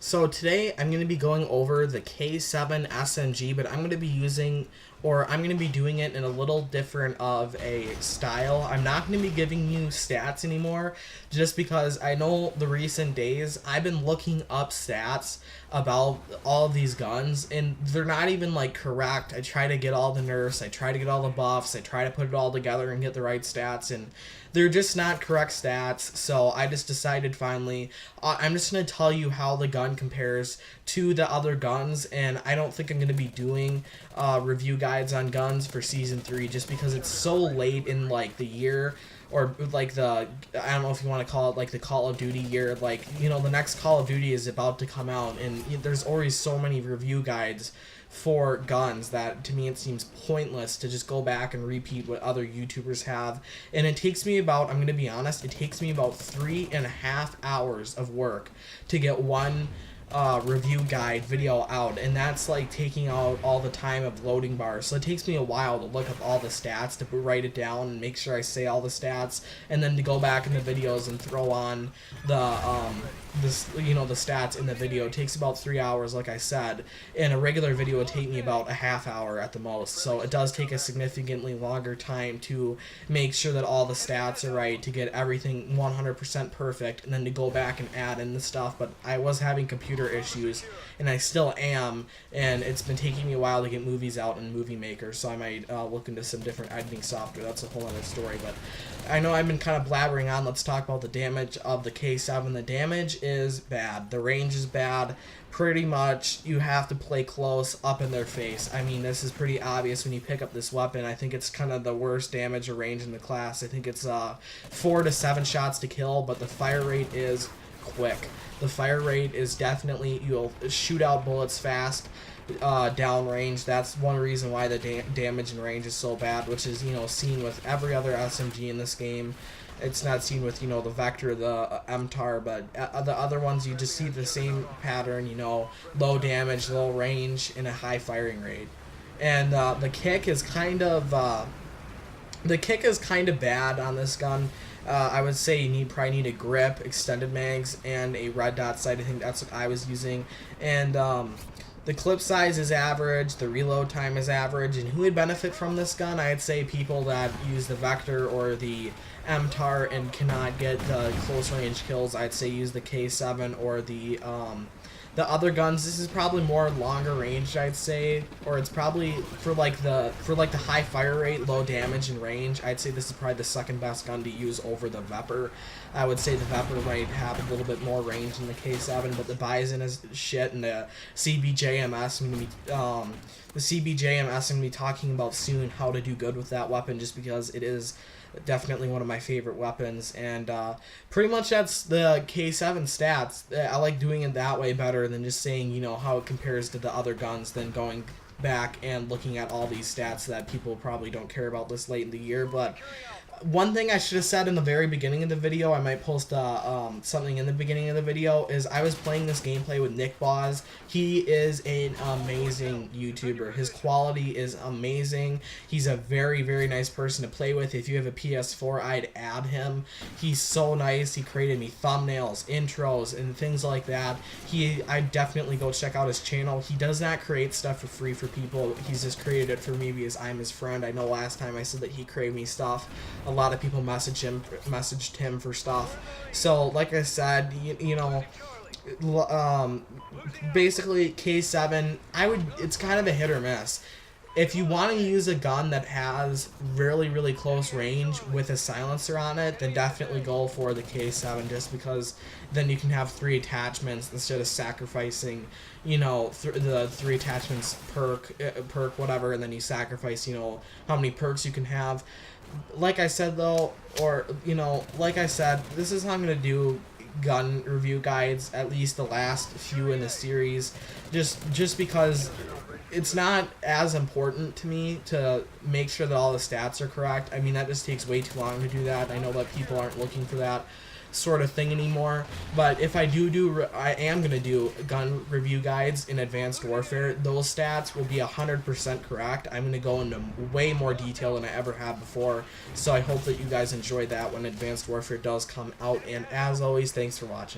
So today I'm going to be going over the K7 SMG, but I'm going to be doing it in a little different of a style. I'm not going to be giving you stats anymore, just because I know the recent days I've been looking up stats about all of these guns, and they're not even like correct. I try to get all the nerfs, I try to get all the buffs, I try to put it all together and get the right stats, and they're just not correct stats. So I just decided finally, I'm just going to tell you how the gun compares to the other guns, and I don't think I'm going to be doing review guides on guns for Season 3 just because it's so late in like the year, or like I don't know if you want to call it like the Call of Duty year. Like, you know, the next Call of Duty is about to come out, and there's always so many review guides for guns that to me it seems pointless to just go back and repeat what other YouTubers have. And it takes me about, I'm going to be honest, it takes me about 3.5 hours of work to get one review guide video out, and that's like taking out all the time of loading bars. So it takes me a while to look up all the stats, to write it down and make sure I say all the stats, and then to go back in the videos and throw on the the stats in the video. It takes about 3 hours, like I said, and a regular video would take me about a half hour at the most. So it does take a significantly longer time to make sure that all the stats are right, to get everything 100% perfect, and then to go back and add in the stuff. But I was having computer issues, and I still am, and it's been taking me a while to get movies out in Movie Maker, so I might look into some different editing software. That's a whole other story. But I know I've been kind of blabbering on. Let's talk about the damage of the K7. The damage is bad. The range is bad. Pretty much you have to play close, up in their face. I mean, this is pretty obvious when you pick up this weapon. I think it's kind of the worst damage or range in the class. I think it's 4 to 7 shots to kill, but the fire rate is quick. The fire rate is definitely, you'll shoot out bullets fast downrange. That's one reason why the damage and range is so bad, which is, you know, seen with every other SMG in this game. It's not seen with, you know, the Vector, the MTAR, but the other ones you just see the same pattern, you know, low damage, low range, and a high firing rate. And the kick is kind of bad on this gun. I would say you probably need a grip, extended mags, and a red dot sight. I think that's what I was using. And the clip size is average, the reload time is average, and who would benefit from this gun? I'd say people that use the Vector or the MTAR and cannot get the close range kills. I'd say use the K7 or the other guns. This is probably more longer range, I'd say, or it's probably for like the high fire rate, low damage and range. I'd say this is probably the second best gun to use over the Vepr. I would say the Vepr might have a little bit more range than the K7, but the Bison is shit, and the CBJMS I'm gonna be talking about soon how to do good with that weapon, just because it is definitely one of my favorite weapons. And pretty much that's the K7 stats. I like doing it that way better than just saying, you know, how it compares to the other guns, than going back and looking at all these stats that people probably don't care about this late in the year. But one thing I should have said in the very beginning of the video, I might post something in the beginning of the video, is I was playing this gameplay with Nick Boz. He is an amazing YouTuber. His quality is amazing. He's a very, very nice person to play with. If you have a PS4, I'd add him. He's so nice. He created me thumbnails, intros, and things like that. I'd definitely go check out his channel. He does not create stuff for free for people. He's just created it for me because I'm his friend. I know last time I said that he created me stuff, a lot of people messaged him for stuff. So like I said, you know, basically K7, it's kind of a hit or miss. If you want to use a gun that has really, really close range with a silencer on it, then definitely go for the K7, just because then you can have 3 attachments instead of sacrificing, you know, the 3 attachments perk, whatever, and then you sacrifice, you know, how many perks you can have. Like I said, though, like I said, this is how I'm going to do gun review guides, at least the last few in the series, just because it's not as important to me to make sure that all the stats are correct. I mean, that just takes way too long to do that. I know that people aren't looking for that sort of thing anymore, but if I am going to do gun review guides in Advanced Warfare, those stats will be 100% correct. I'm going to go into way more detail than I ever have before, so I hope that you guys enjoy that when Advanced Warfare does come out. And as always, thanks for watching.